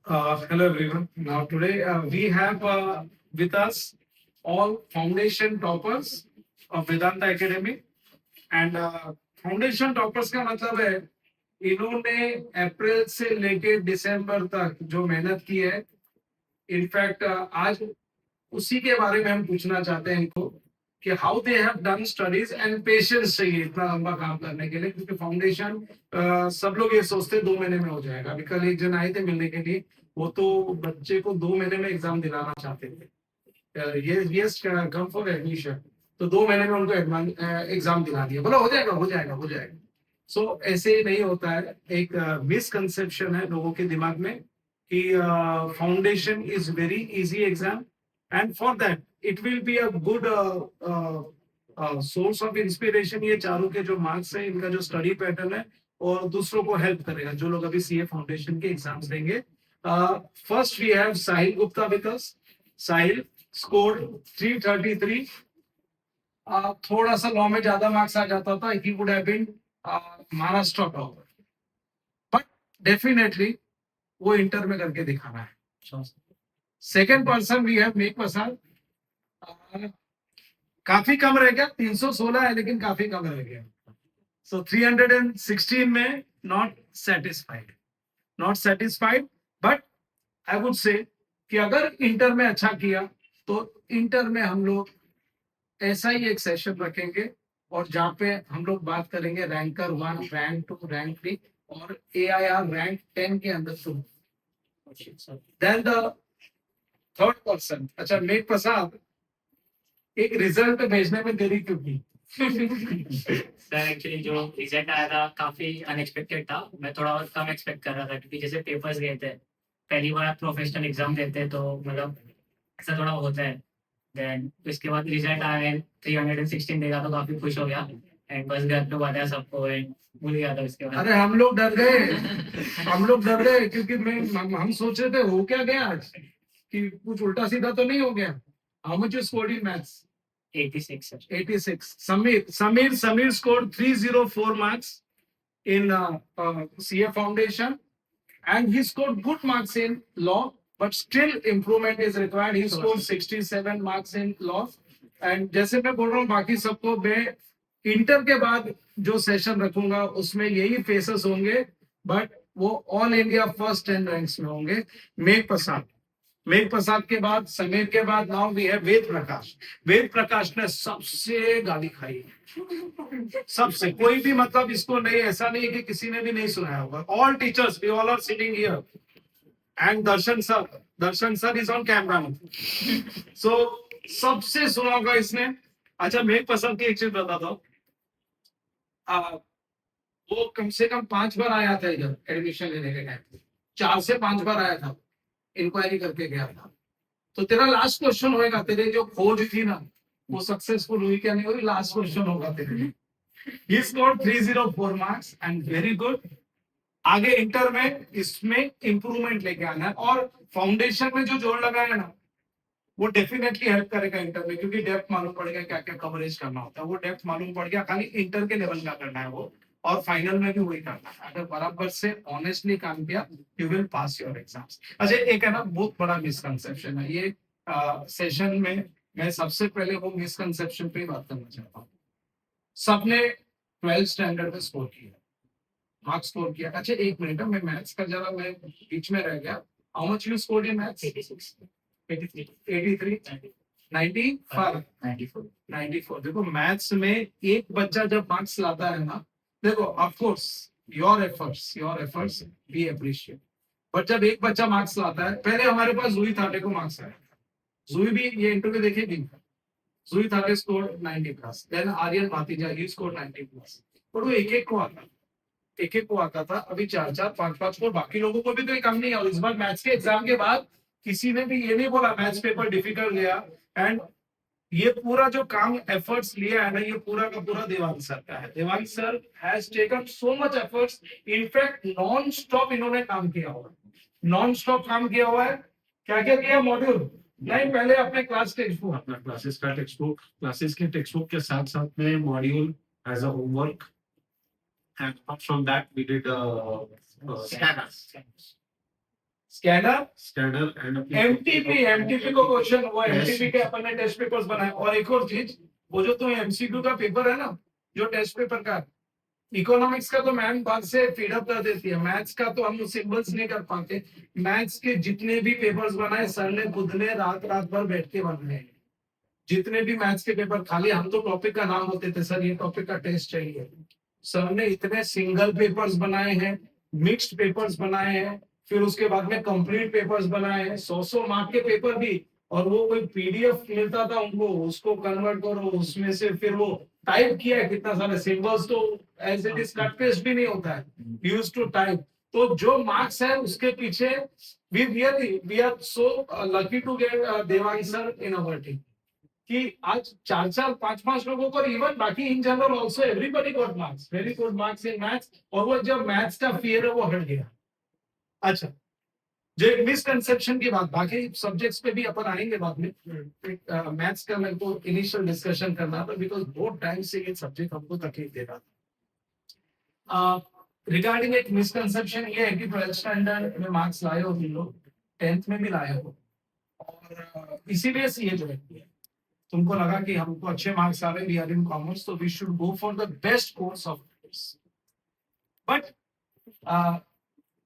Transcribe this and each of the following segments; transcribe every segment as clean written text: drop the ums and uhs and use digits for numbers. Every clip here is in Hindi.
Hello everyone. Now today we have with us all foundation toppers of Vedanta Academy and foundation toppers का मतलब है इन्होंने अप्रैल से लेके दिसंबर तक जो मेहनत की है इनफैक्ट आज उसी के बारे में हम पूछना चाहते हैं इनको कि how they have done studies and patience चाहिए इतना लंबा काम करने के लिए क्योंकि फाउंडेशन सब लोग ये सोचते 2 महीने में हो जाएगा। अभी कल एक जन आए थे मिलने के लिए, वो तो बच्चे को 2 महीने में एग्जाम दिलाना चाहते थे। ये यस कम फॉर एडमिशन, तो 2 महीने में उनको एग्जाम दिला दिया, बोला हो जाएगा हो जाएगा हो जाएगा। सो ऐसे नहीं होता है। एक मिसकंसेप्शन है लोगों के दिमाग में कि foundation is very easy exam and for that it will be a good source of inspiration. ये चारों के जो मार्क्स है, इनका जो स्टडी पैटर्न है और दूसरों को हेल्प करेगा जो लोग अभी सीए फाउंडेशन के एग्जाम्स देंगे। First we have Sahil Gupta with us. Sahil score 333। थोड़ा सा लॉ में ज्यादा मार्क्स आ जाता था, he would have been Maharashtra topper, but definitely वो इंटर में करके दिखाना है। सेकेंड पर्सन वी हैव मेघ प्रसाद। काफी कम रह गया, 316 है लेकिन काफी कम रह गया। सो 316 में not satisfied, not satisfied, but I would say कि अगर इंटर में अच्छा किया तो इंटर में हम लोग ऐसा ही एक सेशन रखेंगे और जहाँ पे हम लोग बात करेंगे रैंकर 1, रैंक 2, रैंक 3 और AIR रैंक 10 के अंदर तो देन द थर्ड पर्सन। अच्छा मेघ प्रसाद, एक रिजल्ट भेजने में देरी क्यों की? सर एक्चुअली जो रिजल्ट आया था काफी अनएक्सपेक्टेड था। मैं थोड़ा और कम एक्सपेक्ट कर रहा था क्योंकि जैसे पेपर्स गए थे, पहली बार प्रोफेशनल एग्जाम देते हैं तो मतलब ऐसा थोड़ा होता है। देन इसके बाद रिजल्ट आया 316 देगा तो काफी खुश हो गया एंड बस घर पे बताया सबको एंड भूल गया था इसके बाद। अरे हम लोग डर गए, हम लोग डर गए क्योंकि हम सोच रहे थे हो क्या गया आज, कि कुछ उल्टा सीधा तो नहीं हो गया। How much you scored in maths? 86 sir. 86. Samir scored 304 marks in CA Foundation, and he scored good marks in law, but still improvement is required. He scored 67 marks in law. And जैसे मैं बोल रहा हूँ बाकी सबको, मैं इंटर के बाद जो सेशन रखूंगा उसमें यही फेसेस होंगे, बट वो ऑल इंडिया फर्स्ट 10 रैंक्स में होंगे। मेघ प्रसाद, मेघ प्रसाद के बाद समीर के बाद now we have Ved Prakash. Ved Prakash ने सबसे गाली खाई, सबसे। कोई भी मतलब इसको नहीं, ऐसा नहीं है कि किसी ने भी नहीं सुनाया होगा। All teachers we all are sitting here and Darshan sir is on camera. So सबसे सुना होगा इसने। अच्छा मेघ प्रसाद की एक चीज बताता हूँ, वो कम से कम 5 बार आया था इधर एडमिशन लेने के टाइम, 4 से 5 बार आया था, इंक्वायरी करके गया था। तो तेरा लास्ट क्वेश्चन होएगा, तेरे जो खोज थी ना वो सक्सेसफुल हुई क्या नहीं हुई, लास्ट क्वेश्चन होगा तेरे। He scored 304 marks and very good। आगे इंटर में इसमें इंप्रूवमेंट लेके आना है और फाउंडेशन में जो जोर लगाया ना वो डेफिनेटली हेल्प करेगा इंटर में, क्योंकि डेप्थ मालूम पड़ेगा क्या क्या कवरेज करना होता है, वो डेप्थ मालूम पड़ गया। खाली इंटर के लेवल का करना है वो, और फाइनल में भी वही करना है। अगर बराबर से ऑनेस्टली काम किया you will pass your exams. अच्छा एक है ना बहुत बड़ा मिसकंसेप्शन है ये सेशन में, मैं सबसे पहले वो मिसकंसेप्शन पे बात करना चाहता हूँ। सबने 12th स्टैंडर्ड में स्कोर किया, मार्क्स स्कोर किया। अच्छा एक मिनट, मैं मैथ्स का जरा मैं बीच में रह गया। How much you scored in maths? 86 83 95 94। देखो मैथ्स में एक बच्चा जब मार्क्स लाता है ना, देखो of course your efforts we appreciate, but जब एक बच्चा मार्क्स लाता है, पहले हमारे पास जूही थाटे को मार्क्स आया, जूही भी ये इंटरव्यू देखेगी, जूही Thate score 90 plus, then Aryan भातीजा ही स्कोर 90 प्लस। पर वो एक एक को आता था। अभी 4-4 5-5 को, बाकी लोगों को भी तो ये काम नहीं है। और इस बार मैथ्स के एग्जाम के बाद किसी ने भी ये नहीं बोला मैथ्स पेपर डिफिकल्ट गया। एंड ये पूरा जो काम एफर्ट्स लिया है ना, ये पूरा का पूरा देवांग सर का है। Devang sir has taken so much efforts, in fact non stop इन्होंने काम किया हुआ है, नॉन स्टॉप काम किया हुआ है। क्या क्या किया? मॉड्यूल नहीं, पहले अपने क्लास टेक्स्ट बुक, अपना क्लासेस का टेक्स्ट बुक, क्लासेस के टेक्स्ट बुक के साथ साथ में module as a homework, and from that we did scanner and MTP को क्वेश्चन वो Yes. एमटीपी के अपन ने टेस्ट पेपर्स बनाए। और एक और चीज, वो जो तो एमसीक्यू का पेपर है ना, जो टेस्ट पेपर का, इकोनॉमिक्स का तो मैम बाद से फीड अप कर देती है, मैथ्स का तो हम सिंबल्स नहीं कर पाते। मैथ्स के जितने भी पेपर्स बनाए सर ने खुद ने रात रात भर बैठ के बनाए हैं। जितने भी मैथ्स के पेपर, खाली हम तो टॉपिक का नाम होते थे, सर ये टॉपिक का टेस्ट चाहिए, सर ने इतने सिंगल पेपर्स बनाए हैं, मिक्स्ड पेपर्स बनाए हैं, फिर उसके बाद में कंप्लीट पेपर्स बनाए हैं, 100 मार्क के पेपर भी। और वो कोई पीडीएफ मिलता था उनको, उसको कन्वर्ट करो, उसमें से फिर वो टाइप किया है कितना सारे सिंबल्स, तो as it is cut paste भी नहीं होता है, यूज टू टाइप। तो जो मार्क्स है उसके पीछे we are so lucky to get Devang sir in our team, कि आज 4-4 5-5 लोगों को, इवन बाकी in general also everybody got marks, very good marks in maths. और वो जब मैथ्स का फियर है वो हट गया। अच्छा, जो मिसकंसेप्शन की बात, बाकी सब्जेक्ट्स पे भी अपन आएंगे बाद में। मैथ्स का मेरे को इनिशियल डिस्कशन करना था, बिकॉज बहुत टाइम से ये सब्जेक्ट हमको तकलीफ दे रहा था। रिगार्डिंग एक मिसकंसेप्शन ये है कि 12th स्टैंडर्ड में मार्क्स लाए हो तुम लोग, 10th में भी लाए हो, और इसीलिए सीए ज्वाइन किया। तुमको लगा कि हमको अच्छे मार्क्स आ रहे, वी आर इन कॉमर्स, तो we should go for the best course of course. But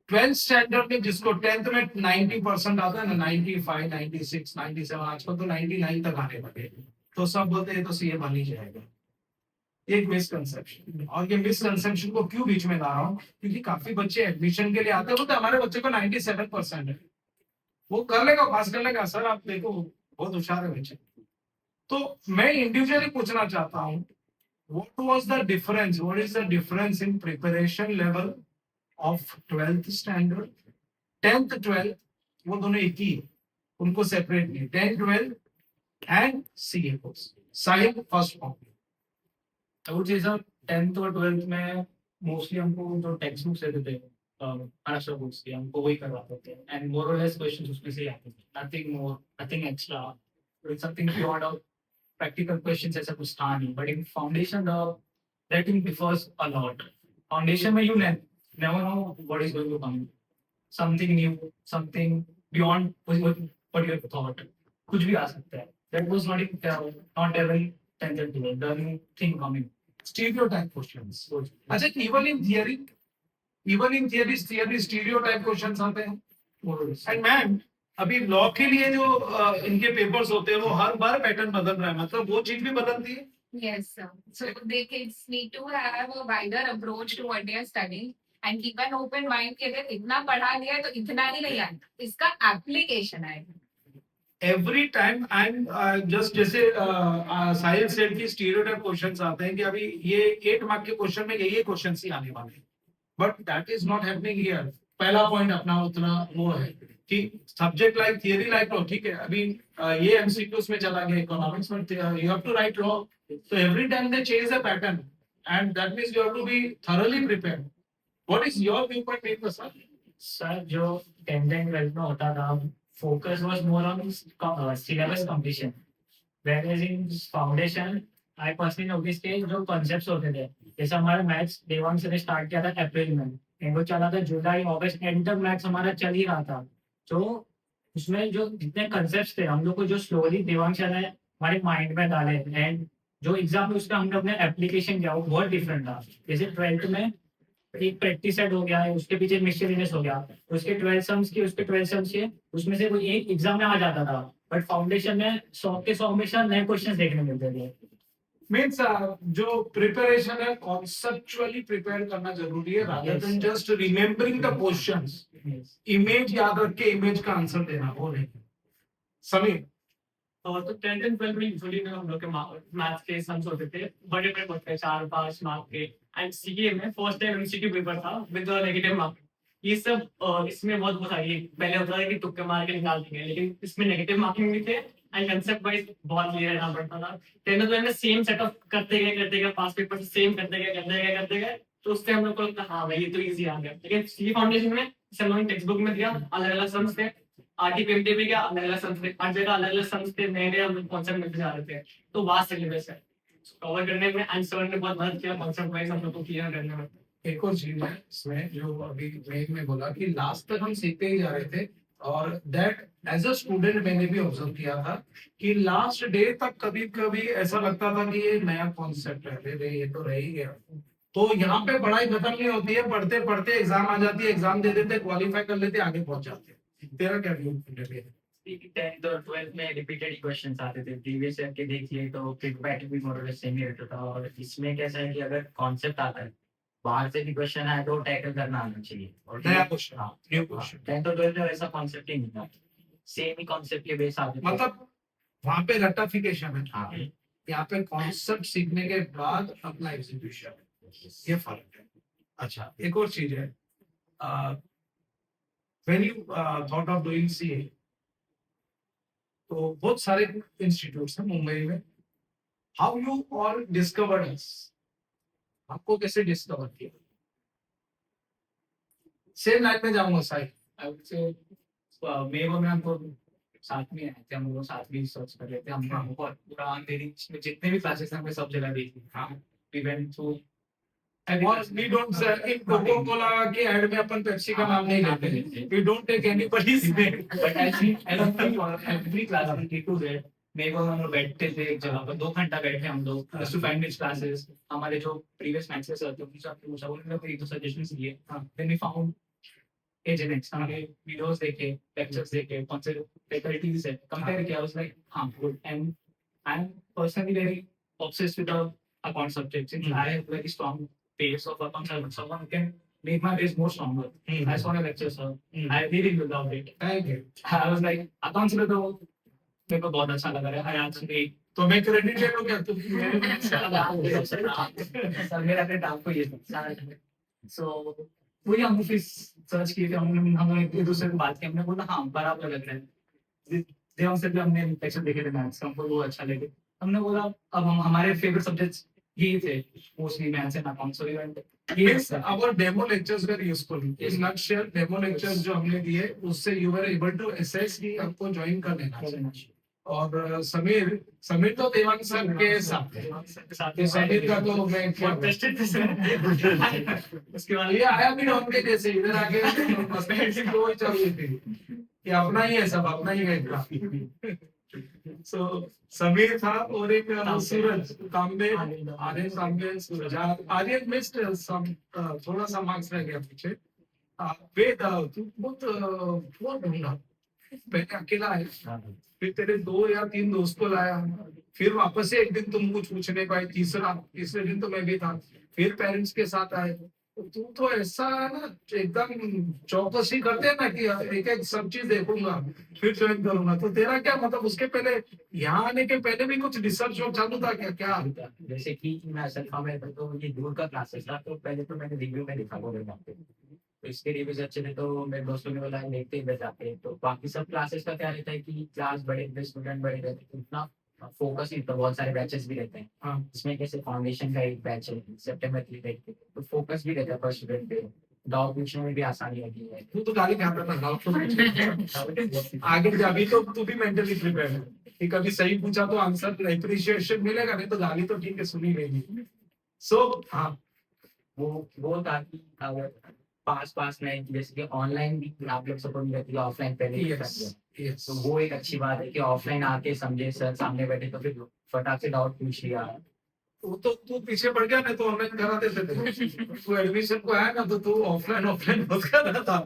12th standard में जिसको 10th में 90% आता है ना, 95, 96, 97, आजकल तो 99 तक आने लगे, तो सब बोलते हैं तो सीए बन ही जाएगा। एक मिसकंसेप्शन, और ये मिसकंसेप्शन को क्यों बीच में ला रहा हूँ, क्योंकि काफी बच्चे एडमिशन के लिए आते हैं, बोलते हमारे बच्चे को 97% है, वो कर लेगा, पास कर लेगा, सर आप देखो बहुत होशियार है बच्चे। तो मैं इंडिविजुअली पूछना चाहता हूं, what was the difference, what is the difference in preparation level of 12th standard, 10th 12th, वो दोनों एक ही है, उनको सेपरेट नहीं, 10th 12th and CA course, Sahil first form. I would say sir, 10th और 12th में मोस्टली हमको जो टेक्स्ट बुक्स रहते थे महाराष्ट्र बुक्स के, हमको वही करवाते थे, एंड मोर और लेस क्वेश्चंस उसमें से ही आते थे, nothing more, nothing extra, it's something beyond of practical questions ऐसा कुछ था नहीं। But in foundation the rating differs a lot. Foundation में you never know what is going to come, something new, something beyond what you have thought, कुछ भी आ सकता है। That was not even 10th and 12th, the new thing coming. Stereotype questions, अच्छा, even in theory stereotype questions आते हैं। एंड मैम, अभी लॉ के लिए जो इनके पेपर्स होते हैं, वो हर बार पैटर्न बदल रहा है, मतलब वो चीज भी बदलती है। Yes, sir. So the kids need to have a wider approach to what they are studying and keep an open mind कि अगर इतना पढ़ा लिया है तो इतना ही नहीं आएगा, इसका एप्लीकेशन आएगा। Every time I am just, जैसे साहिल सेड की स्टीरियोटाइप क्वेश्चंस आते हैं कि अभी ये 8 मार्क के क्वेश्चन में ये क्वेश्चंस ही आने वाले हैं, but that is not happening here. पहला पॉइंट अपना उतना वो है कि subject like theory like law, ठीक है, अभी ये एमसीक्यूज में चला गया इकोनॉमिक्स में, you have to write law, so every time they change the pattern, and that means you have to be thoroughly prepared. What is your viewpoint, Mehta sir? Sir जो 10th and 12th में होता था, focus was more on syllabus completion, whereas in foundation I personally noticed कि जो concepts होते थे, जैसे हमारा मैथ्स देवांग से स्टार्ट किया था अप्रैल में, एंड वो चला था जुलाई अगस्त एंड तक मैथ्स हमारा चल ही रहा था। तो उसमें जो जितने concepts थे, हम लोग को जो स्लोली देवांग सर ने हमारे माइंड में डाले, एंड जो एग्जाम में उसका हमने अपने एप्लीकेशन किया वो बहुत डिफरेंट था। जैसे 12th में एक प्रैक्टिस सेट हो गया है, उसके पीछे मिस्चेलिनियस हो गया, उसके 12 सम्स की, उसके 12 सम्स के, उसमें से कोई एक एग्जाम में आ जाता था, बट फाउंडेशन में 100 के 100 हमेशा नए क्वेश्चन देखने मिलते थे। मीन्स जो प्रिपरेशन है, कॉन्सेप्चुअली प्रिपेयर करना जरूरी है, rather than just remembering the questions. Image याद रख के इमेज का आंसर देना, वो नहीं। समीर, और तो 10th and 12th में यूजुअली हम लोग के मैथ्स के सम्स होते थे, बड़े बड़े होते थे 4-5 मार्क के, एंड सीए में फर्स्ट टाइम एमसीक्यू पेपर था विद नेगेटिव मार्क। ये सब इसमें बहुत बहुत आई, पहले होता था कि तुक्के मार के निकाल देंगे, लेकिन इसमें नेगेटिव मार्किंग भी थे, एंड कंसेप्ट वाइज बहुत क्लियर रहना पड़ता था। 10th में सेम सेटअप करते गए पास पेपर सेम करते गए, तो उससे हम लोग को लगता हाँ भाई ये तो इजी आ गया। लेकिन सी फाउंडेशन में हम लोगों ने टेक्स्ट बुक में दिया, अलग अलग सम्स थे, आरटीपीएमटी भी क्या अलग अलग सम्स थे, हर जगह अलग अलग सम्स थे, नए हम कॉन्सेप्ट मिलते जा रहे थे, तो वास्ट सिलेबस है कवर करने में, एंड सर ने बहुत मदद किया कॉन्सेप्ट वाइज हम लोग को क्लियर करने में। एक और चीज है इसमें जो अभी मेघ में बोला कि लास्ट तक हम सीखते ही जा रहे थे, और दैट एज अ स्टूडेंट मैंने भी ऑब्जर्व किया था कि लास्ट डे तक कभी कभी ऐसा लगता था कि ये नया कॉन्सेप्ट है, अरे ये तो रह ही गया। तो यहाँ पे पढ़ाई खत्म नहीं होती है, पढ़ते पढ़ते एग्जाम आ जाती है, एग्जाम दे देते, क्वालिफाई कर लेते, आगे पहुंच जाते हैं। तेरा क्या व्यू है? 10th और 12th में रिपीटेड क्वेश्चंस आते थे, प्रीवियस ईयर के देखिए तो फिर पैटर्न भी मोर सेम ही रहता था। और इसमें कैसा है कि अगर कॉन्सेप्ट आता है, बाहर से भी क्वेश्चन आए तो टैकल करना आना चाहिए। और नया क्वेश्चन, हाँ, न्यू क्वेश्चन, 10th और 12th में वैसा कॉन्सेप्ट ही नहीं था, सेम ही कॉन्सेप्ट के बेस आते थे। मतलब वहां पे रट्टाफिकेशन है, हाँ, यहाँ पे कॉन्सेप्ट सीखने के बाद अपना एग्जीक्यूशन, ये फर्क है। अच्छा, एक और चीज है, when you thought of doing CA, तो बहुत सारे इंस्टीट्यूट्स हैं मुंबई में, हाउ यू ऑल डिस्कवर्ड अस, आपको कैसे डिस्कवर किया? सेम लाइन में जाऊंगा साइड। आई वुड से मेरे में हमको साथ में आए थे, हम लोग साथ में सर्च कर रहे थे। हम हाँ। बहुत पूरा अंधेरी में जितने भी क्लासेस हैं हमने सब जगह देखी। हाँ। वी वेंट थ्रू और we don't in Coca Cola के ऐड में अपन पेप्सी का नाम नहीं लेते हैं, we don't take anybody's name, but I see every class हम टी टू जेड मेरे को हम लोग बैठते थे एक जगह पर 2 घंटा बैठे हम लोग just to find this classes. हमारे जो प्रीवियस मैथ्स के सर थे उनसे आपने पूछा, उन्होंने एक दो सजेशंस दिए। देन वी फाउंड एजेंट्स, हमने वीडियोस देखे, लेक्चर्स देखे, कौन से फैकल्टीज है, कंपेयर किया, वाज लाइक हां good. And I am personally very obsessed with the account subject since I have very strong base of account subject. Someone who can make my base more stronger. I saw a lecture, sir. I really loved it. Thank you. I was like, accounts में तो मेरे को बहुत अच्छा लगा रहा है आज से। तो मैं क्रेडिट ले लूं क्या तुम मेरे? सर मेरा क्रेडिट आपको ये सो वही हम फिर सर्च किए थे, हमने एक दूसरे से बात की, हमने बोला हाँ बराबर लग रहा है। देवांश से भी हमने लेक्चर देखे थे मैथ्स, हमको वो अच्छा लगे। हमने बोला अब हम हमारे फेवरेट सब्जेक्ट्स यही थे mostly, maths and accounts. So Yes, our demo lectures were useful. Yes. In nutshell, demo lectures जो हमने दिए उससे you were able to assess कि आपको ज्वाइन कर लेना चाहिए। और समीर तो देवांग सर के साथ है। तो समीर का तो मैं क्या उसके बाद ये आया भी उनके जैसे इधर आके पर्सनैलिटी तो वही चल रही थी कि अपना ही है सब, अपना ही है। सो समीर था और एक सूरज कांबे, आर्यन कांबे, सूरज आर्यन मिस्ड सम, थोड़ा सा मार्क्स रह गया पीछे। वेद तू बहुत ढूंढा, पहले अकेला है, फिर तेरे 2 या 3 दोस्त को लाया, फिर वापस से एक दिन तुम कुछ पूछने को आए, तीसरे दिन तो मैं भी था, फिर पेरेंट्स के साथ आए। तू तो ऐसा है ना एकदम चौकसी करते हैं ना कि एक एक सब चीज देखूंगा फिर ज्वाइन करूंगा। तो तेरा क्या मतलब उसके पहले, यहाँ आने के पहले भी कुछ रिसर्च चालू था क्या? क्या जैसे कि मैं असल में तो ये दूर का क्लासेस था, तो पहले तो मैंने रिव्यू में देखा बोले वहाँ पे, तो इसके रिव्यूज अच्छे थे तो मेरे दोस्तों ने बोला देखते ही जाते हैं। तो बाकी सब क्लासेस का क्या रहता है कि क्लास बड़े, स्टूडेंट बड़े रहते हैं, तो उतना फोकस नहीं, तो बहुत सारे बैचेस भी रहते हैं। हाँ। इसमें कैसे फाउंडेशन का एक बैच है सितंबर 3 तारीख को, तो फोकस भी रहता है पर स्टूडेंट पे, डाउट पूछने में भी आसानी होती है। तू तो गाली खाता था डाउट तो आगे जाभी तो तू भी मेंटली प्रिपेयर है कि कभी सही पूछा तो आंसर अप्रिशिएशन मिलेगा, नहीं तो गाली तो ठीक है सुनी लेगी। सो हाँ, वो था कि अगर पास में जैसे कि ऑनलाइन भी आप लोग सपोर्ट करती है, ऑफलाइन पहले ही करती है। यस, तो वो एक अच्छी बात है कि ऑफलाइन आके समझे, सर सामने बैठे तो फिर फटाक से डाउट पूछ लिया। वो तो तू पीछे पड़ गया, नहीं तो ऑनलाइन करा देते थे। तू एडमिशन को आया ना तो तू ऑफलाइन बहुत कर रहा था,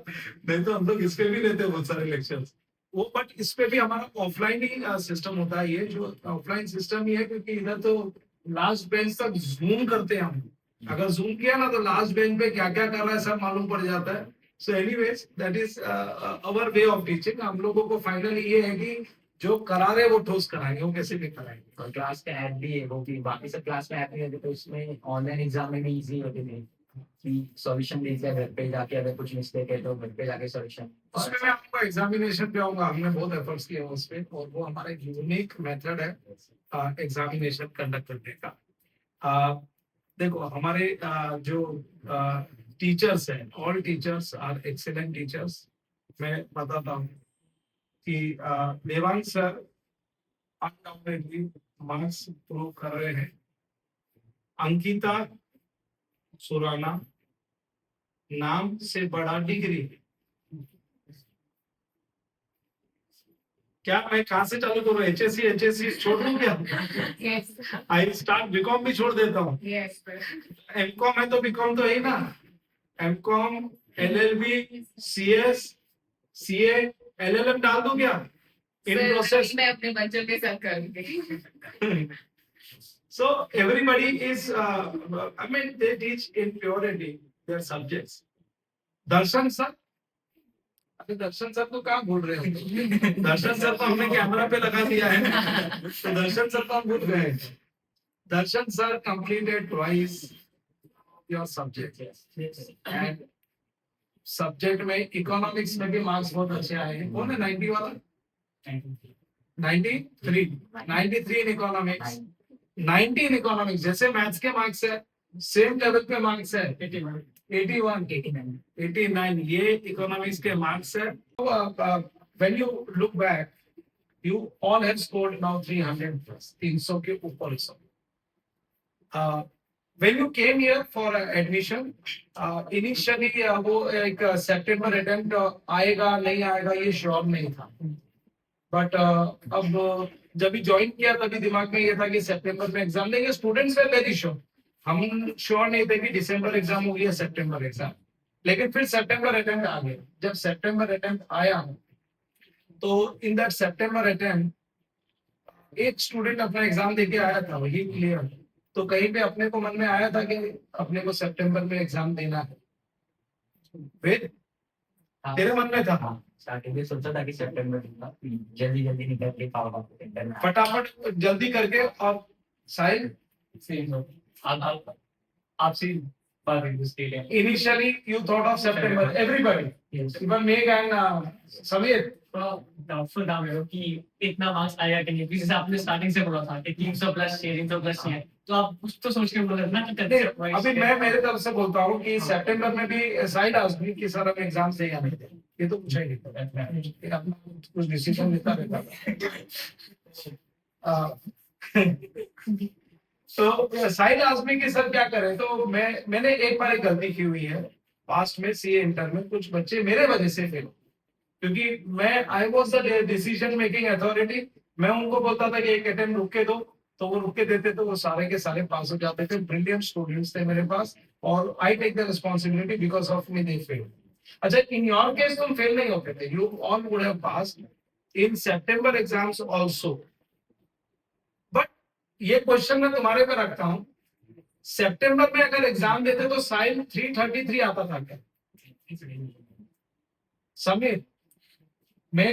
नहीं तो हम लोग इस पे भी लेते बहुत सारे लेक्चर्स वो। बट इस पे भी हमारा ऑफलाइन ही सिस्टम होता है, ये जो ऑफलाइन सिस्टम ही है, क्योंकि इधर तो लास्ट बेंच तक जूम करते हैं हम। अगर जूम किया ना तो लास्ट बेंच पे क्या क्या कर रहा है सब मालूम पड़ जाता है। So anyways that is our way of teaching. हम लोगों को फाइनली ये है कि जो करा रहे वो ठोस कराएंगे, वो कैसे भी कराएंगे। और क्लास का ऐप भी है वो भी, बाकी सब क्लास में ऐप नहीं होते, तो इसमें ऑनलाइन एग्जाम में भी इजी होते थे कि सॉल्यूशन देख लिया घर पे जाके, अगर कुछ मिस्टेक है तो घर पे जाके सॉल्यूशन। उसमें मैं आपको एग्जामिनेशन पे आऊंगा, हमने बहुत एफर्ट्स किए उस पे, और वो हमारा यूनिक मेथड है एग्जामिनेशन कंडक्ट करने का। देखो हमारे जो टीचर्स हैं, all teachers are excellent teachers. मैं बताता हूँ कि Devang sir undoubtedly marks prove कर रहे हैं। अंकिता सुराना नाम से बड़ा डिग्री, क्या मैं कहाँ से चालू करूँ? HSC छोड़ दूँ क्या? Yes. आई स्टार्ट बीकॉम भी छोड़ देता हूँ. Yes. एमकॉम है तो बीकॉम तो है ही ना. MCom, LLB, CS, CA, LLM डाल दूं क्या? इन Sir, प्रोसेस. मैं अपने बच्चों के साथ करूंगी. So everybody is, I mean, they teach in purity their subjects. Darshan sir, अरे दर्शन सर तो कहाँ भूल रहे हो? दर्शन सर को हमने कैमरा पे लगा दिया है, तो दर्शन सर को हम भूल गए. Darshan sir completed twice your subject and subject में इकोनॉमिक्स में भी मार्क्स बहुत अच्छे आए हैं. कौन है 90 वाला? 93 इन इकोनॉमिक्स, 90 इन इकोनॉमिक्स. जैसे मैथ्स के मार्क्स है सेम लेवल पे मार्क्स है. 89 ये इकोनॉमिक्स के मार्क्स है. When you look back you all have scored now 300 plus, 300 के ऊपर. when you came here for admission initially वो एक सितंबर अटेम्प्ट आएगा नहीं आएगा ये श्योर नहीं था. बट अब जब भी ज्वाइन किया तभी दिमाग में ये था कि सितंबर में एग्जाम देंगे. स्टूडेंट्स वे वेरी श्योर, हम श्योर नहीं थे कि दिसंबर एग्जाम होगी या सितंबर एग्जाम. लेकिन फिर सितंबर अटेम्प्ट आ गया. जब सितंबर अटेम्प्ट आया तो इन दैट सितंबर अटेम्प्ट एक स्टूडेंट अपना एग्जाम देके आया था, वही क्लियर. तो कहीं पे अपने को मन में आया था कि अपने को सितंबर में एग्जाम देना है. वेद तेरे मन में था? स्टार्टिंग में सोचा था कि सितंबर दूंगा, जल्दी जल्दी निकल के पाऊंगा इंटरनेट. फटाफट जल्दी करके. और साहिल आपसे बात है उसके लिए. initially you thought of September, everybody, even Meg and Samir. Doubtful था मेरे को कि इतना मार्क्स आएगा कि नहीं. जैसे आपने स्टार्टिंग से बोला था कि 300 प्लस 300 प्लस है, तो आप कुछ तो सोच के बोल रहे थे ना कि नहीं, अभी मैं मेरे तरफ से बोलता हूँ कि सितंबर में भी साइड आजमी की सारा में एग्जाम से या नहीं थे, ये तो पूछा ही नहीं. फिर अपना कुछ डिसीजन लेता रहता था. तो साइड आजमी की सर क्या करें. तो मैंने एक बार एक गलती की हुई है पास्ट में. सीए इंटर में कुछ बच्चे मेरे वजह से फेल, क्योंकि मैं I was the decision making authority. मैं उनको बोलता था कि एक अटेम्प्ट रुक के दो, तो वो रुक के देते तो वो सारे के सारे पास हो जाते थे. ब्रिलियंट स्टूडेंट्स थे मेरे पास और I take the responsibility because of me they fail. अच्छा, इन योर केस तुम फेल नहीं होते थे, you all would have passed in सितंबर एग्जाम्स आल्सो. बट ये क्वेश्चन मैं तुम्हारे पे रखता हूँ, सितंबर में अगर एग्जाम देते तो साइल 333 आता था क्या? समीर मैं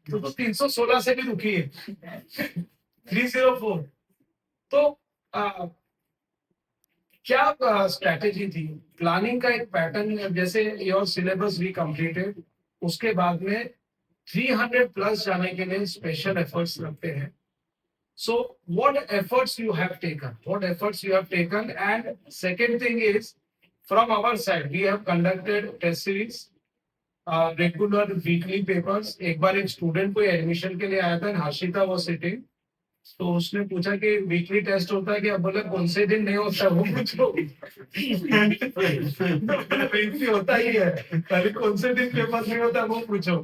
तो 316 से भी दुखी है. 304. तो क्या स्ट्रैटेजी थी, प्लानिंग का एक पैटर्न. जैसे योर सिलेबस भी कंप्लीटेड, उसके बाद में 300 प्लस जाने के लिए स्पेशल एफर्ट्स लगते हैं. So what efforts you have taken, and second thing is from our side we have conducted test series, regular weekly papers. एक बार एक स्टूडेंट को एडमिशन के लिए आया था, हर्षिता वो सिटिंग, तो उसने पूछा कि वीकली टेस्ट होता है कि, अब बोले कौन से दिन नहीं होता वो पूछो. वीकली होता ही है, अरे कौन से दिन पेपर नहीं होता वो पूछो.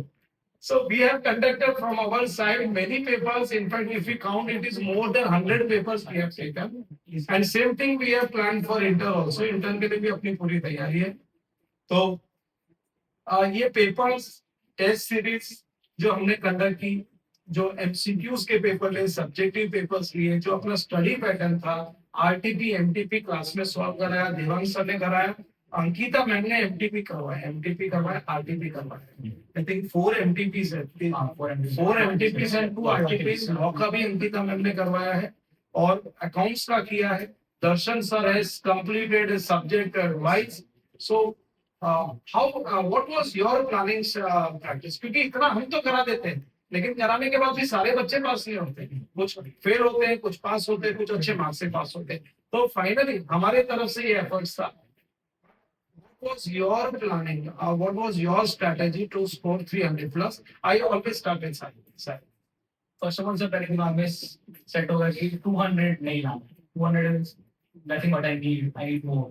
So we have conducted from our side many papers. In fact, if we count, it is more than 100 papers we have taken. And same thing we have planned for inter also. Intern के लिए भी अपनी पूरी तैयारी है. तो ये पेपर्स टेस्ट सीरीज जो हमने कंडक्ट की, जो MCQs के पेपर लिए, सब्जेक्टिव पेपर्स लिए, जो अपना स्टडी पैटर्न था, RTP MTP क्लास में सॉल्व कराया, देवांग सर ने कराया, अंकिता मैम ने MTP करवाया, RTP करवाया. आई थिंक 4 MTPs है, 4 MTPs एंड 2 RTPs. लॉ का भी अंकिता मैम ने करवाया है और अकाउंट्स का किया है. Darshan sir has completed subject wise. So how what was your planning practice? क्योंकि इतना हम तो करा देते हैं, लेकिन कराने के बाद भी सारे बच्चे पास नहीं होते, कुछ फेल होते हैं, कुछ पास होते हैं, कुछ अच्छे मार्क्स से पास होते हैं. तो फाइनली हमारे तरफ से ये एफर्ट्स था. What was your planning? What was your strategy to score 300 plus? I always start with side. First of all sir पहले दिमाग में सेट होगा कि 200 नहीं लाना. 200 is nothing what I need. I need more.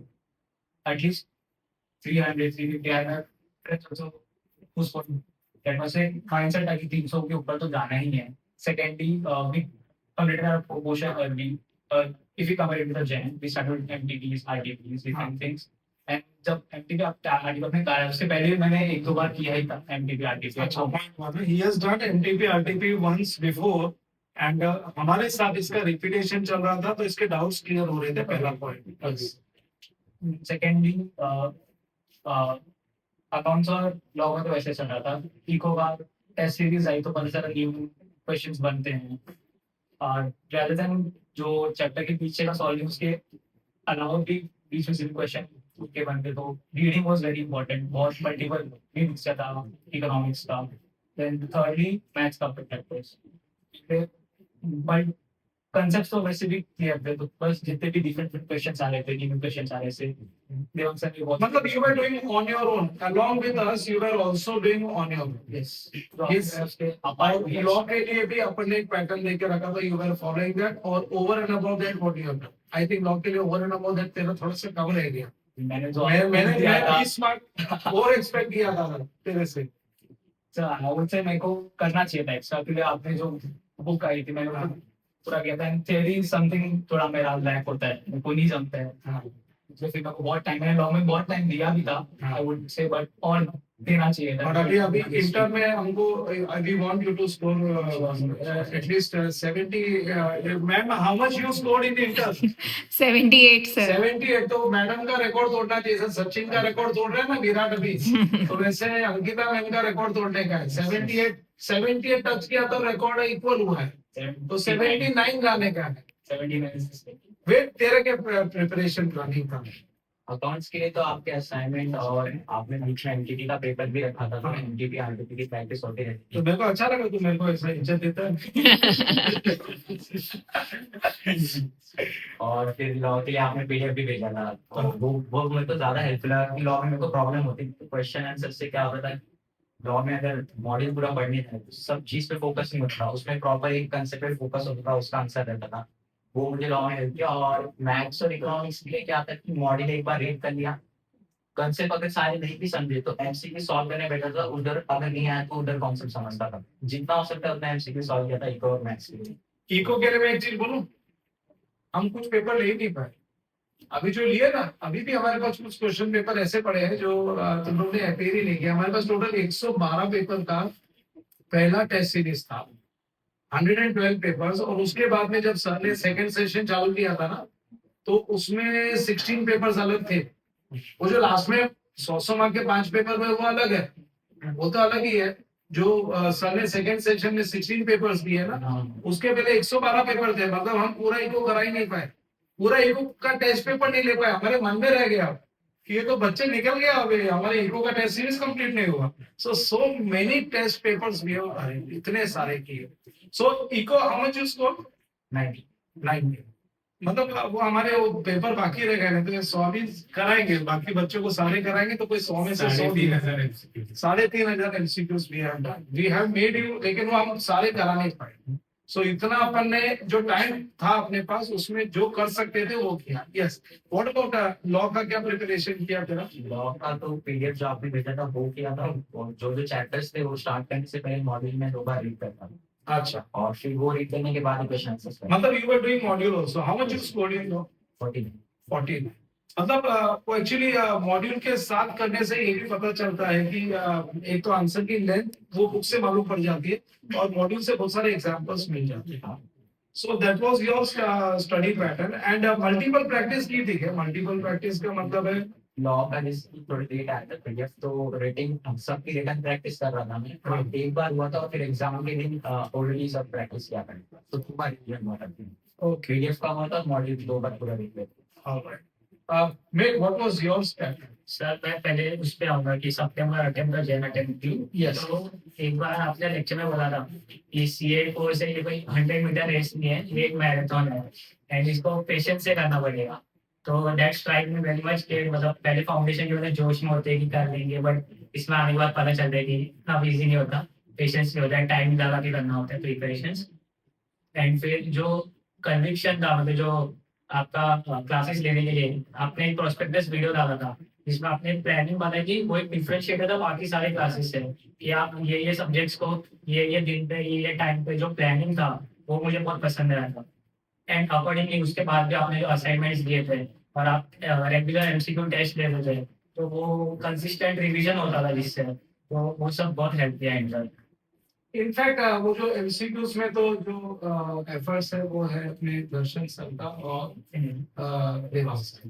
At least 300, 350. I have friends also who scored that was a mindset कि 300 के ऊपर तो जाना ही है. Secondly, we completed our promotion early. If you compare it with the Gen, we started with MTPs, RTPs, different things. And जब MTP RTP अपने कार्य उससे पहले मैंने 1-2 बार किया ही था MTP RTP. अच्छा point हुआ ना, he has done MTP RTP once before and हमारे साथ इसका रिपीटेशन चल रहा था तो इसके डाउट्स क्लियर हो रहे थे, पहला पॉइंट. Secondly, अकाउंट्स और लॉ में तो वैसे चल रहा था. इको का टेस्ट सीरीज आई तो बहुत सारे न्यू क्वेश्चंस बनते हैं. और rather than जो चैप्टर के पीछे का सॉल्विंग उसके अलावा भी बीच में सिर्फ क्वेश्चन के बनते, तो रीडिंग वाज वेरी इंपॉर्टेंट. बहुत मल्टीपल रीडिंग्स था इकोनॉमिक्स का. देन थिर्डली मैथ्स का प्रैक्टिस. बट कंसेप्ट्स तो वैसे भी क्लियर थे, तो बस जितने भी डिफरेंट क्वेश्चंस आ रहे थे, न्यू क्वेश्चंस आ रहे थे, देवांग सर ने बहुत मतलब you were doing on your own along with us, you were also doing on your own. yes Yes. उसके और अपार्ट लॉ के लिए भी अपन ने एक पैटर्न लेके रखा था, you were following that, और over and above that what you have done. I think law के लिए over and above that तेरा थोड़ा सा कम रह गया. मैंने जो मैंने दिया था 20 मार्क और एक्सपेक्ट किया था तेरे से. मुझसे मेरे को करना चाहिए था एक्स्ट्रा, क्योंकि आपने जो बुक आई थी मैंने वो पूरा किया था. एंड थियरी समथिंग थोड़ा मेरा लैक होता है, मेरे को नहीं जमता है. हाँ. जो फिर मेरे को बहुत टाइम, मैंने लॉ में बहुत टाइम दिया भी था आई वुड से, बट और देना चाहिए था. और अभी इंटर में हमको we want you to score at least 70. Ma'am how much you scored in inter? 78 sir. 78. तो मैडम का रिकॉर्ड तोड़ना चाहिए सर. सचिन का रिकॉर्ड तोड़ रहे हैं ना विराट अभी, तो वैसे अंकिता मैम का रिकॉर्ड तोड़ने का है. 78 टच किया तो रिकॉर्ड इक्वल हुआ है, तो 79 लाने का है. 79 वेट, तेरे के प्रिपरेशन प्लानिंग था? अकाउंट्स के लिए तो आपके असाइनमेंट और आपने बीच में एमटीपी का पेपर भी रखा था, तो एमटीपी आरटीपी की प्रैक्टिस होती रहती तो मेरे को अच्छा लगा तू मेरे को ऐसा इज्जत देता है. है. और फिर लॉ के लिए आपने पीडीएफ भी भेजा था, तो वो मेरे को ज्यादा हेल्पफुल है. लॉ में मेरे को प्रॉब्लम होती थी क्वेश्चन आंसर से. क्या होता था लॉ में, अगर मॉड्यूल पूरा पढ़ने था तो सब चीज पे फोकस नहीं होता, उसमें प्रॉपर एक कंसेप्ट पे फोकस होता था, उसका आंसर रहता था. वो मुझे लॉ में हेल्प किया. और मैथ्स और इकोनॉमिक्स के लिए क्या था कि मॉड्यूल एक बार रीड कर लिया, कंसेप्ट अगर सारे नहीं भी समझे तो एमसीक्यू सॉल्व करने बेटर था. उधर अगर नहीं आया तो उधर कॉन्सेप्ट समझता था. जितना हो सकता है उतना एमसीक्यू सॉल्व किया था इको और मैथ्स के लिए. इको के लिए मैं एक चीज बोलूं, हम कुछ पेपर ले ही नहीं पाए. अभी जो लिए ना, अभी भी हमारे पास कुछ क्वेश्चन पेपर ऐसे पड़े हैं जो तुम लोग ने अपेयर ही नहीं किया. हमारे पास टोटल 112 पेपर का पहला टेस्ट सीरीज था, 112 पेपर्स. और उसके बाद में जब सर ने सेकंड सेशन चालू किया था ना, तो उसमें 16 पेपर्स अलग थे. वो जो लास्ट में 100 मार्क के 5 पेपर में वो अलग है, वो तो अलग ही है. जो सर ने सेकंड सेशन में 16 पेपर्स दिए ना, उसके पहले 112 पेपर थे. मतलब हम पूरा इको करा ही नहीं पाए, पूरा इको का टेस्ट पेपर नहीं ले पाए. हमारे मन में रह गया कि ये तो बच्चे निकल गया, अभी हमारे इको का टेस्ट सीरीज कंप्लीट नहीं हुआ. So many test papers we have, इतने सारे किए. So eco how much you score? 90. मतलब वो हमारे वो पेपर बाकी रह गए, नहीं तो 100 भी कराएंगे, बाकी बच्चों को सारे कराएंगे तो कोई 100 में से 100 भी 3,500 MCQs we have made you, लेकिन वो हम सारे करा नहीं पाए. सो इतना अपन ने जो टाइम था अपने पास उसमें जो कर सकते थे वो किया. यस. व्हाट अबाउट लॉ का क्या प्रिपरेशन किया तेरा? लॉ का तो पीडीएफ जो आपने भेजा था वो किया था. और जो चैप्टर्स थे वो स्टार्ट करने से पहले मॉड्यूल में 2 बार रीड करता था. अच्छा, और फिर वो रीड करने के बाद क्वेश्चन आंसर्स करता. मतलब you were doing module also. How much you scored in law? 14. मतलब वो एक्चुअली मॉड्यूल के साथ करने से ये भी पता चलता है कि एक तो आंसर की लेंथ वो बुक से मालूम पड़ जाती है और मॉड्यूल से बहुत सारे एग्जांपल्स मिल जाते हैं. So that was your study pattern. And multiple practice की थी क्या? मल्टीपल प्रैक्टिस का मतलब है लॉ का जैसे थोड़ी लेट आया था पीडीएफ, तो रेटिंग सबकी रिटर्न प्रैक्टिस कर रहा था मैं. हाँ. एक बार हुआ था और फिर एग्जाम के दिन ऑलरेडी सब प्रैक्टिस किया था, तो 2 बार रिवीजन हुआ था. ओके. पीडीएफ का हुआ था, मॉड्यूल 2 बार पूरा रीड किया. Alright. Make what was your pattern? Sir मैं पहले उस पे आऊंगा कि सितंबर अटेम्प्ट जैन अटेम्प्ट थी. Yes. तो एक बार आपने लेक्चर में बोला था कि सीए कोर्स है, ये कोई 100 मीटर रेस नहीं है, ये एक मैराथन है एंड इसको पेशेंस से करना पड़ेगा. तो दैट स्ट्राइक में वेरी मच के मतलब पहले फाउंडेशन जो है जोश में होते हैं कि कर लेंगे, बट इसमें आने के बाद पता चलता है कि इतना इजी नहीं होता, पेशेंस नहीं होता है, टाइम लगा के करना होता है प्रिपरेशंस. एंड फिर जो कन्विक्शन था, मतलब जो आपका क्लासेस लेने के लिए आपने एक प्रोस्पेक्टस वीडियो डाला था जिसमें आपने प्लानिंग बताई कि वो एक डिफरेंशिएटर था बाकी सारे क्लासेस से, कि आप ये सब्जेक्ट्स को ये दिन पे ये टाइम पे जो प्लानिंग था वो मुझे बहुत पसंद आया था। एंड अकॉर्डिंगली उसके बाद भी आपने जो असाइनमेंट्स दिए थे और आप रेगुलर एमसीक्यू टेस्ट लेते थे, तो वो कंसिस्टेंट रिवीजन होता था जिससे, तो वो सब बहुत हेल्प किया इन सब। इनफैक्ट वो जो एमसीक्यूज में तो जो एफर्ट्स है वो है अपने दर्शन सर का और देवांश का।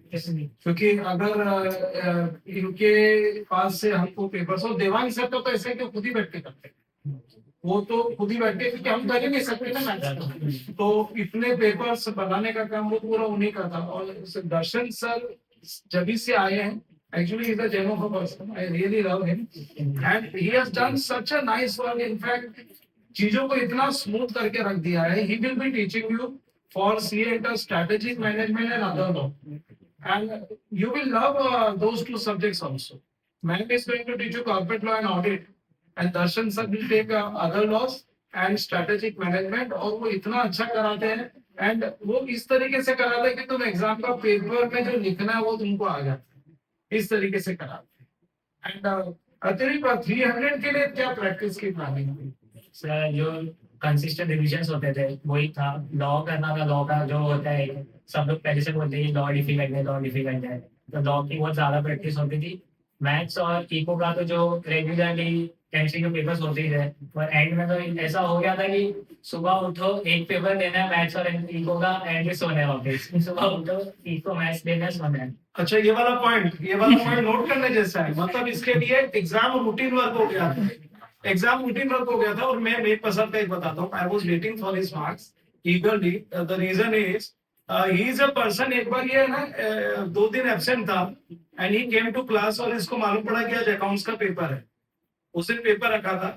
क्योंकि अगर इनके पास से हमको पेपर्स, और देवांश सर का तो ऐसे कि खुद ही बैठ के करते हैं, वो तो खुद ही बैठ के, क्योंकि हम कर ही नहीं सकते ना मैथ्स, तो इतने पेपर्स बनाने का काम वो पूरा उन्हीं का था। और दर्शन सर जब ही से आए हैं, actually he's a genuine person, I really love him and he has done such a nice work. In fact, चीजों को इतना स्मूथ करके रख दिया है. He will be teaching you for CA inter strategic management and other law, and you will love those two subjects also. Ma'am is going to teach you corporate law and audit, and Darshan sir will take other laws and strategic management. और वो इतना अच्छा कराते हैं, and वो इस तरीके से कराते हैं कि तुम एग्जाम का पेपर में जो लिखना है वो तुमको आ जाता है, इस तरीके से कराते हैं। एंड अतिरिक्त 300 के लिए क्या प्रैक्टिस की प्लानिंग हुई? सर जो कंसिस्टेंट रिविजन्स होते थे वही था, लॉ करना था। लॉ का जो होता है, सब लोग पहले से बोलते हैं लॉ डिफिकल्ट है, लॉ डिफिकल्ट है, तो लॉ की बहुत ज्यादा प्रैक्टिस होती थी। मैथ्स और इको का तो जो रेगुलरली एमसीक्यू पेपर्स होते ही थे, पर एंड में तो ऐसा हो गया था कि सुबह उठो एक पेपर देना है मैथ्स और इको का, एंड में सोने वापस, सुबह उठो इको मैथ्स देना है, सोना है। अच्छा, ये वाला पॉइंट नोट करने जैसा है। मतलब इसके लिए एग्जाम रूटीन वर्क हो गया था, एग्जाम रूटीन वर्क हो गया था। और मैं मेरी पसंद का एक बताता हूँ, I was waiting for his marks eagerly. The reason is he is a person, एक बार ये है ना 2 दिन एब्सेंट था and he came to class, और इसको मालूम पड़ा कि आज अकाउंट्स का पेपर है। उस दिन पेपर रखा था,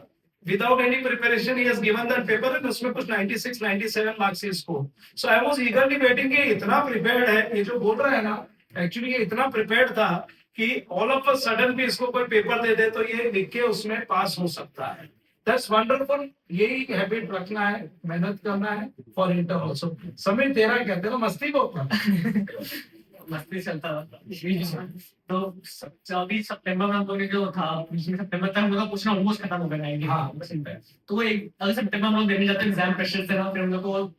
without any preparation he has given that paper, and उसमें कुछ 96 97 marks he score. So I was ईगरली waiting कि इतना प्रिपेयर्ड है, ये जो बोल रहा है ना, एक्चुअली ये इतना प्रिपेयर्ड था कि ऑल ऑफ अ सडन भी इसको कोई पेपर दे दे तो ये लिख के उसमें पास हो सकता है। That's wonderful. यही हैबिट रखना है, मेहनत करना है फॉर इंटर ऑल्सो। समीर तेरा क्या, तेरा मस्ती को मस्ती चलता था। तो अभी सितंबर में हम लोग ने जो था, सितंबर तक हम लोग का पूछना ऑलमोस्ट खत्म हो गया है। हाँ। तो एक अगर सितंबर में हम लोग देने जाते एग्जाम प्रेशर से ना, फिर हम लोग को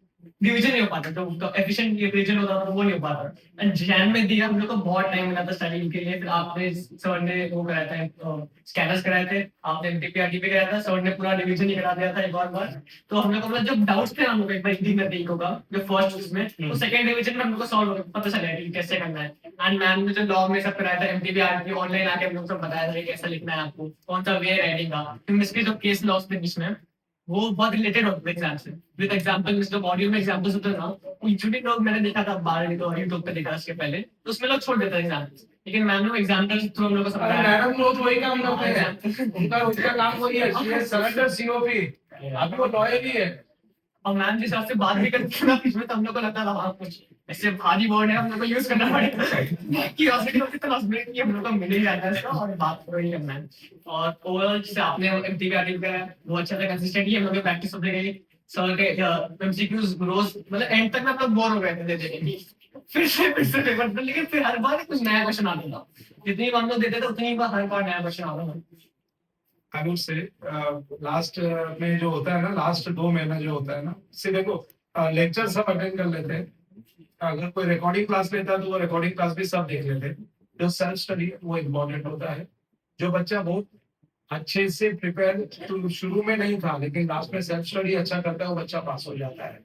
डिवीजन नहीं हो पाता, तो एफिशिएंट डिवीजन होता था वो नहीं हो पाता। एंड जैन में दिया हम लोग को बहुत टाइम मिला था स्टडी के लिए। फिर आपने सर ने वो कराया था, स्कैनर्स कराए थे, आपने एमटीपी कराया था, सर ने पूरा डिवीजन ही करा दिया था एक और बार। तो हम लोग को मतलब जब डाउट्स थे हम लोग एक बार हिंदी में देखो का जो फर्स्ट उसमें, तो सेकंड डिवीजन में हम लोग को सॉल्व पता चला कि कैसे करना है। एंड मैम ने जो लॉ में सब कराया था, एमटीपी आरटी ऑनलाइन आके हम लोग सब बताया था कि कैसा लिखना है आपको, कौन सा वे राइटिंग का। फिर इसके जो केस लॉस थे बीच में, वो बहुत रिलेटेड होते एग्जाम से। विद एग्जांपल जो मॉड्यूल में एग्जांपल्स होते हैं ना, यूट्यूब लोग मैंने देखा था 12 तो यूट्यूब पे देखा इसके पहले, तो उसमें लोग छोड़ देते हैं एग्जाम्पल्स, लेकिन मैम ने एग्जांपल्स थ्रू हम लोग को समझाया। मैडम रोज वही काम करते हैं, उनका काम वही है, सरेंडर सीओपी, अभी वो लॉयर ही है। और मैम जिस हिसाब से बात भी करती है ना बीच में, तो हम लोग को लगता था वहाँ कुछ ऐसे भारी वर्ड है, हम लोग को यूज करना पड़ेगा कि हॉस्पिटल होती तो हॉस्पिटल की हम लोग को मिल ही जाता है इसका, और बात करो ही करना है। और ओवरऑल जैसे आपने एमटीपी आरटी का वो अच्छा था, कंसिस्टेंटली हम लोग की प्रैक्टिस होती गई। सर के एमसीक्यूज रोज मतलब एंड तक में हम लोग बोर हो गए थे देते फिर से पेपर था, लेकिन फिर हर बार कुछ नया क्वेश्चन आता था। जितनी बार हम लोग देते थे उतनी बार हर बार नया क्वेश्चन आता था। I would say लास्ट में जो होता है ना, लास्ट 2 महीना जो होता है ना, से देखो लेक्चर सब अटेंड कर लेते हैं। अगर कोई रिकॉर्डिंग क्लास लेता है तो वो रिकॉर्डिंग क्लास भी सब देख लेते हैं। जो सेल्फ स्टडी वो इम्पोर्टेंट होता है। जो बच्चा बहुत अच्छे से प्रिपेयर तो शुरू में नहीं था, लेकिन लास्ट में सेल्फ स्टडी अच्छा करता है, वो बच्चा पास हो जाता है।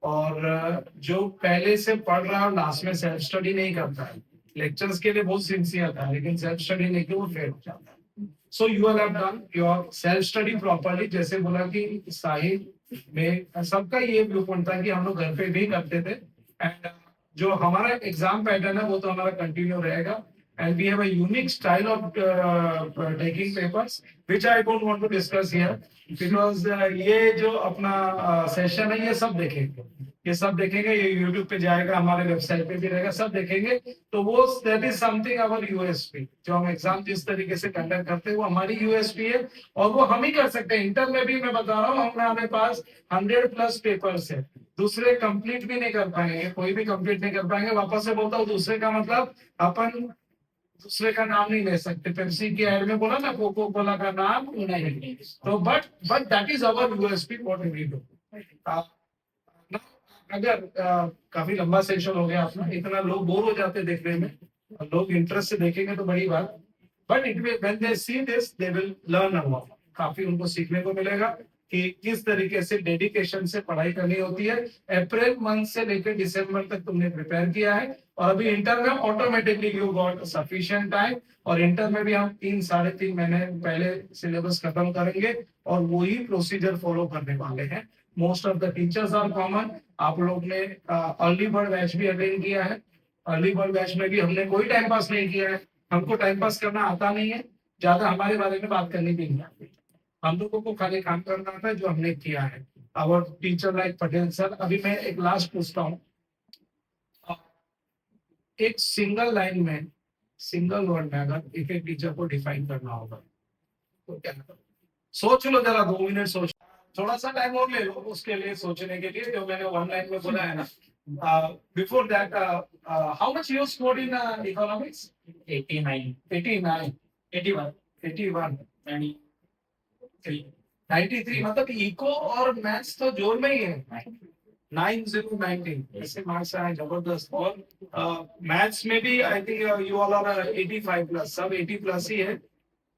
और जो पहले से पढ़ रहा है लास्ट में सेल्फ स्टडी नहीं करता है, लेक्चर्स के लिए बहुत सिंसियर था, लेकिन सेल्फ स्टडी नहीं किया, वो फेल हो जाता है। So you all have done your self study properly। जैसे बोला कि साहिल में सबका ये व्यू पॉइंट था कि हम लोग घर पे भी करते थे, एंड जो हमारा एग्जाम पैटर्न है वो तो हमारा कंटिन्यू रहेगा। And we have a unique style of taking papers which I don't want to discuss here, because ये जो अपना सेशन है ये सब देखेंगे, ये यूट्यूब पे जाएगा, हमारे वेबसाइट पे भी रहेगा, सब देखेंगे। तो वो that is something our USP. जो हम एग्जाम जिस तरीके से कंडक्ट करते हैं वो हमारी यूएसपी है, और वो हम ही कर सकते हैं। इंटर में भी मैं बता रहा हूँ, हमारे पास 100+ पेपर्स है, दूसरे कंप्लीट भी नहीं कर पाएंगे, कोई भी कंप्लीट नहीं कर पाएंगे। वापस से बोलता हूँ, दूसरे का मतलब अपन दूसरे का नाम नहीं ले सकते। पेप्सी की एड में बोला ना कोको कोला का नाम नहीं। तो but that is our USP what we do. अगर काफी लंबा सेशन हो गया अपना, इतना लोग बोर हो जाते देखने में, लोग इंटरेस्ट से देखेंगे तो बड़ी बात। But it will when they see this they will learn a lot. काफी उनको सीखने को मिलेगा कि किस तरीके से डेडिकेशन से पढ़ाई करनी होती है। अप्रैल मंथ से लेकर दिसंबर तक तुमने प्रिपेयर किया है, और अभी इंटर में automatically you got sufficient time. और इंटर में भी हम 3-3.5 महीने पहले सिलेबस खत्म करेंगे और वही प्रोसीजर फॉलो करने वाले हैं। Most of the teachers are common. आप लोग ने अर्ली बर्ड बैच भी अटेंड किया है। अर्ली बर्ड बैच में भी हमने कोई टाइम पास नहीं किया है। हमको टाइम पास करना आता नहीं है, ज्यादा हमारे बारे में बात करनी भी नहीं आती। हम लोगों को खाली काम करना आता है जो हमने किया है। Our teacher like Patel sir. अभी मैं एक लास्ट पूछता हूँ, एक सिंगल लाइन में, सिंगल वर्ड में अगर एक टीचर को डिफाइन करना होगा तो क्या करो? सोच लो जरा, 2 मिनट सोच, थोड़ा सा टाइम और ले लो उसके लिए, सोचने के लिए। जो मैंने 1 लाइन में बोला है ना, before that how much you scored in economics? 89 89 81 81 3 93। मतलब इको और मैथ्स तो जोर में ही है। 9019 ऐसे मार्क्स आए जबरदस्त। और मैथ्स में भी I think you all are 85 plus, सब 80 प्लस ही है।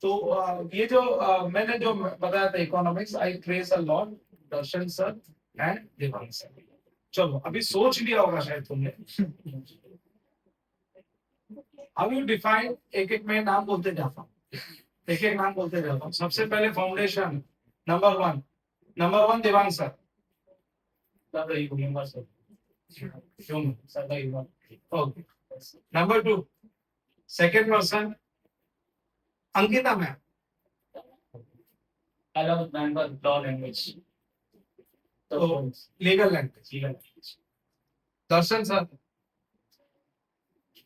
तो ये जो मैंने जो बताया था economics, I trace a lot Darshan sir and Devang sir. चलो अभी सोच लिया होगा शायद तुमने। अब यू डिफाइन, एक एक में नाम बोलते जाता हूँ, एक एक नाम बोलते जाता हूँ। सबसे पहले foundation, number one Devang sir. Okay. Number 2 second person Ankita ma'am. I love law language. तो लीगल लैंग्वेज। Legal language. दर्शन सर।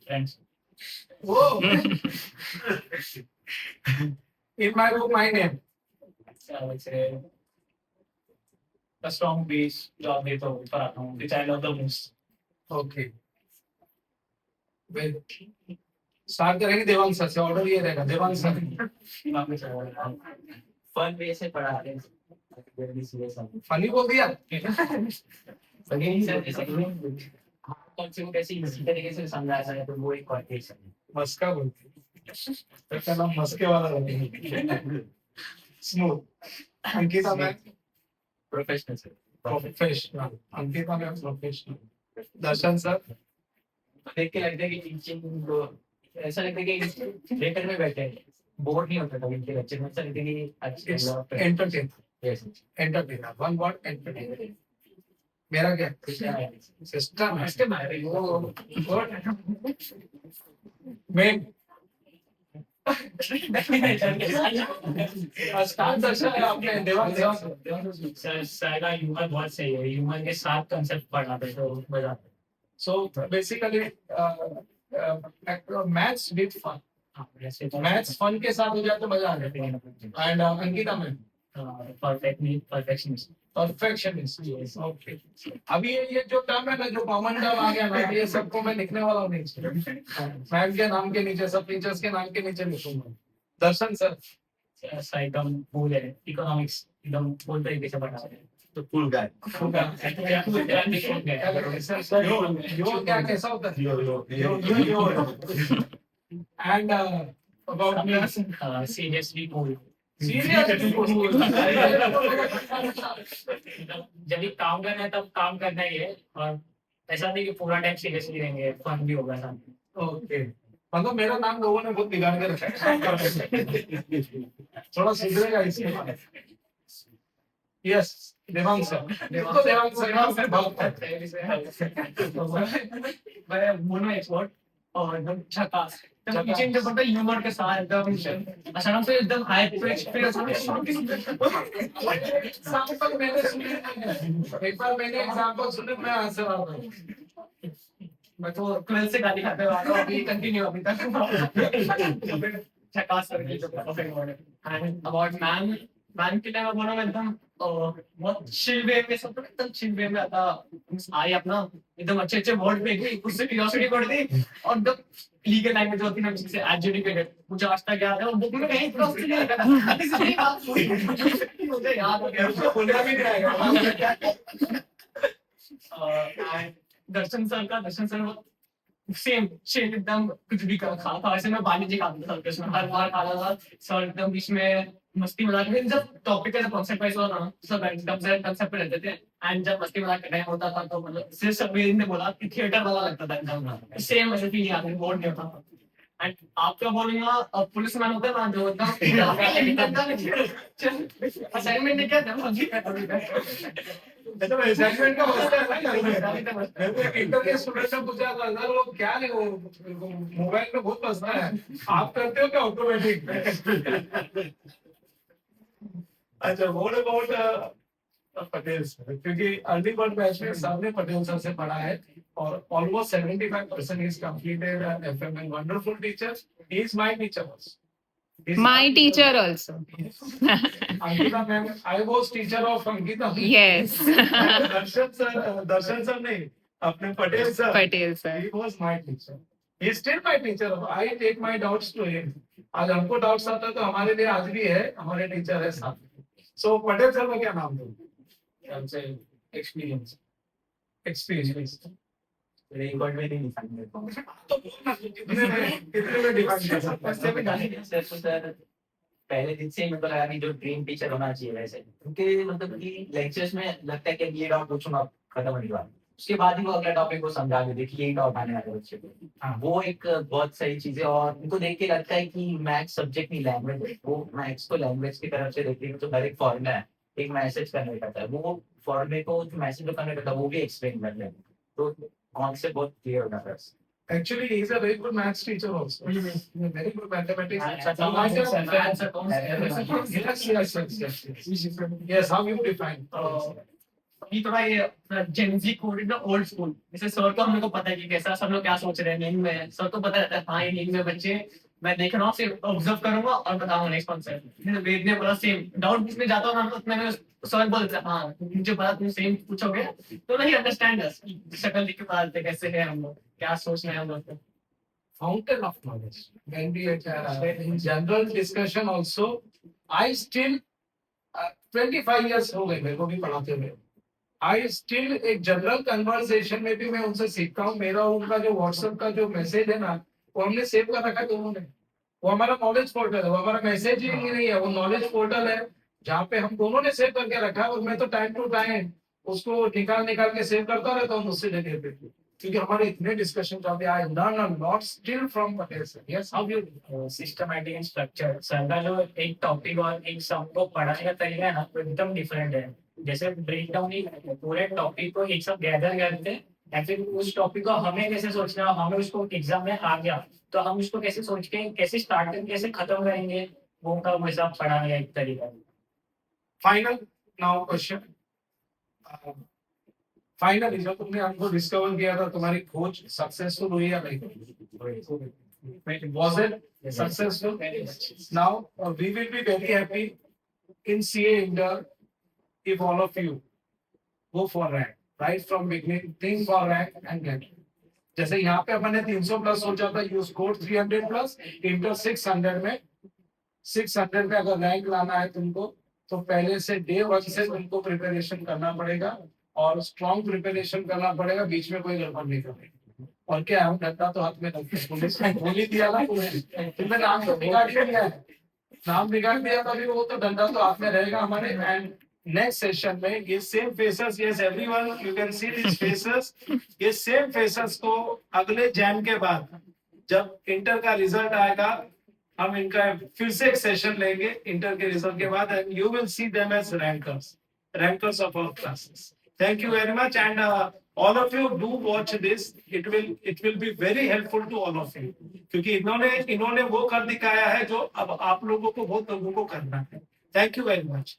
Friends. वो in my book my name. I would say a strong base job देता हूँ पर आता हूँ, which I love the most. Okay, start करेंगे देवांग सर से। ऑर्डर ये रहेगा, देवांग सर। Fun way से पढ़ाते हैं. Very serious. फनी बोल दिया। Funny सर जैसे कि कॉन्सेप्ट कैसे इसी तरीके से समझाया जाए तो वो एक कॉन्टेक्स्ट है. मस्का बोलते हैं। तो क्या नाम मस्के वाला रखेंगे। Smooth. Ankita ma'am Professional sir. Professional. Ankita ma'am professional. Darshan sir देख के लगता है कि टीचिंग को ऐसा लगता है कि थिएटर में बैठे हैं. बोर नहीं होता कभी इनके लेक्चर में. ऐसा लगता है कि अच्छा entertain, yes entertainer. One word entertainer. मेरा क्या सिस्टम है। वो मैं स्टार्ट दर्शन है आपने देवांग सर। सर सर का ह्यूमर बहुत सही है. ह्यूमर के साथ कंसेप्ट पढ़ना था तो मजा आता है. So basically, maths with fun. हाँ, वैसे तो Maths fun के साथ हो जाए तो मजा आ जाता है। And Ankita ma'am perfectionist. perfectionist. Okay. अभी ये जो टर्म है ना, जो कॉमन टर्म आ गया ना, ये सबको मैं लिखने वाला हूँ नीचे। मैम के नाम के नीचे, सब टीचर्स के नाम के नीचे लिखूंगा। दर्शन सर ऐसा एकदम कूल है. इकोनॉमिक्स एकदम कूल तरीके से पढ़ा है. The cool guy. यो क्या कैसा होता है? Yo. And about me, seriously cool. seriously जब भी काम करना है तब काम करना ही है. और ऐसा नहीं कि पूरा टाइम सीरियसली रहेंगे. फन भी होगा साथ में. ओके। मतलब मेरा नाम लोगों ने बहुत बिगाड़ के रखा है। थोड़ा सुधरेगा इसके बाद। Yes Devang sir. तो देवांग सर बहुत मैं मोनो एक्सपर्ट और एकदम झकास. एकदम टीचिंग जब पता ह्यूमर के साथ एकदम अचानक से एकदम हाई पिच पे एग्जांपल मैंने सुने नहीं। एक बार मैंने एग्जांपल सुने, मैं आंसर आ रहा हूँ। मैं तो 12 से गाली खाते हुआ आता हूँ. अभी कंटिन्यू अभी तक झकास करके जो परफेक्ट वर्ड है. एंड अबाउट मैम के लिए मैं बोलूँगा एकदम बहुत चिल वे में सब एकदम चिल वे में आता आए अपना एकदम अच्छे अच्छे वर्ड पे गई उससे क्यूरियोसिटी बढ़ गई और एकदम लीगल लैंग्वेज होती है ना जिससे एडजुडिकेटेड मुझे आज तक याद है और बुक में कहीं क्रॉस नहीं लगा इसलिए बात हुई मुझे याद हो गया उसको बोलना भी नहीं आएगा and दर्शन सर वो सेम शेप एकदम कुछ भी खाता था ऐसे मैं पानी जी खाता था उसमें हर बार खाता था सर एकदम बीच में मस्ती मजाक में जब टॉपिक का कॉन्सेप्ट वाइज हुआ ना सब एकदम से कंसेप्ट पे रहते थे एंड जब मस्ती मजाक करना होता था तो मतलब सिर्फ सब ने बोला कि थिएटर वाला लगता था एकदम सेम ऐसे फील आती बोर्ड नहीं होता एंड आपका बोलूंगा पुलिस मैन होता है ना जो असाइनमेंट नहीं किया तो असाइनमेंट का मसला है ना मेरे को इंटरनेट स्टूडेंट से पूछा था सर वो क्या है वो मोबाइल में बहुत मसला है आप करते हो क्या ऑटोमेटिक अच्छा व्हाट अबाउट पटेल सर क्योंकि अर्ली बर्ड बैच में सबने पटेल सर से पढ़ा है और almost 75% is completed FML wonderful teacher he is my teacher also My teacher also. Ankita ma'am, I was teacher of Ankita. Yes. Darshan sir नहीं अपने Patel sir Patel sir. he was my teacher he is still my teacher I take my doubts to him आज हमको डाउट्स आता है तो हमारे लिए आज भी है हमारे टीचर है साथ सो पटेल सर का क्या नाम दूं एक्सपीरियंस रिकॉर्ड में नहीं लिखा तो बोलना कितने में डिफाइन कर सकते हैं उससे भी गाली नहीं सर तो सर पहले दिन से ही मतलब लगा कि जो ड्रीम टीचर होना चाहिए वैसे क्योंकि मतलब कि लेक्चर्स में लगता है कि ये डाउट पूछूंगा खत्म होने के बाद उसके बाद ही वो अगला टॉपिक को समझा के देखिए यही डाउट आने वाला है बच्चे को हाँ। वो एक बहुत सही चीज है और उनको देख के लगता है कि मैथ्स सब्जेक्ट नहीं लैंग्वेज है वो मैथ्स को लैंग्वेज की तरफ से देखते हैं तो हर एक फॉर्मूला है एक मैसेज करने का है वो फॉर्मूले को जो मैसेज करने का था वो भी एक्सप्लेन कर रहे हैं तो कॉन्सेप्ट बहुत क्लियर हो जाता है Actually, he is a very good maths teacher also. He is very good mathematics. Yes, how you define? ये थोड़ा ये जेनजी कोड ना ओल्ड स्कूल जैसे सर को हम लोग को पता है कि कैसा सब लोग क्या सोच रहे हैं नींद में सर को पता रहता है हाँ ये नींद में बच्चे मैं देख रहा हूँ सिर्फ ऑब्जर्व करूंगा और बताऊंगा नेक्स्ट कॉन्सेप्ट वेद ने बोला सेम डाउट जिसमें जाता हूँ ना उतना में सर बोलते हैं हाँ मुझे पता तुम सेम पूछोगे तो नहीं अंडरस्टैंड अस शक्ल देख के पता चलता है कैसे है हम लोग क्या सोच रहे हैं हम लोग Fountain of knowledge. When we in general discussion also, I still 25 years हो गए मेरे को भी पढ़ाते हुए. I still एक जनरल कन्वर्सेशन में भी मैं उनसे सीखता हूँ मेरा उनका जो व्हाट्सएप का जो मैसेज है ना वो हमने सेव कर रखा है दोनों ने वो हमारा नॉलेज पोर्टल है वो हमारा मैसेज ही नहीं है वो नॉलेज पोर्टल है जहाँ पे हम दोनों ने सेव करके रखा है और मैं तो टाइम टू टाइम उसको निकाल के सेव करता रहता हूँ उससे लेके क्योंकि हमारे इतने डिस्कशन चलते हैं I learn a lot still from Patel sir yes how you systematic and structure sir का जो एक टॉपिक और एक सब को पढ़ाने का तरीका है ना वो एकदम डिफरेंट है जैसे ब्रेक डाउन ही पूरे टॉपिक को एक साथ गैदर करते हैं या फिर उस टॉपिक को हमें कैसे सोचना है हमें उसको एग्जाम में आ गया तो हम उसको कैसे सोच के कैसे स्टार्ट करेंगे कैसे खत्म करेंगे वो उनका वैसा पढ़ाने का एक तरीका है फाइनल नाउ क्वेश्चन फाइनली जब तुमने हमको डिस्कवर किया था तुम्हारी खोज सक्सेसफुल हुई या नहीं was it successful now we will be very happy in CA India if all of you go for rank right from beginning think for rank and get जैसे यहाँ पे अपने 300 प्लस सोचा था यू स्कोर 300 प्लस इंटर 600 में 600 में अगर रैंक लाना है तुमको तो पहले से डे 1 से तुमको प्रिपरेशन करना पड़ेगा और स्ट्रॉन्ग प्रिपरेशन करना पड़ेगा बीच में कोई गड़बड़ नहीं करनी और क्या हम डंडा तो हाथ में पुलिस ने गोली दिया ना तुम्हें नाम तो बिगाड़ दिया है नाम बिगाड़ दिया तभी वो तो डंडा तो हाथ में रहेगा हमारे एंड नेक्स्ट सेशन में ये same faces yes everyone you can see this faces ये सेम फेसेस को अगले जैम के बाद जब इंटर का रिजल्ट आएगा हम इनका फिर से एक सेशन लेंगे इंटर के रिजल्ट के बाद and you will see them as rankers of our classes thank you very much and all of you do watch this it will be very helpful to all of you क्योंकि इन्होंने वो कर दिखाया है जो अब आप लोगों को बहुत लोगों को करना है thank you very much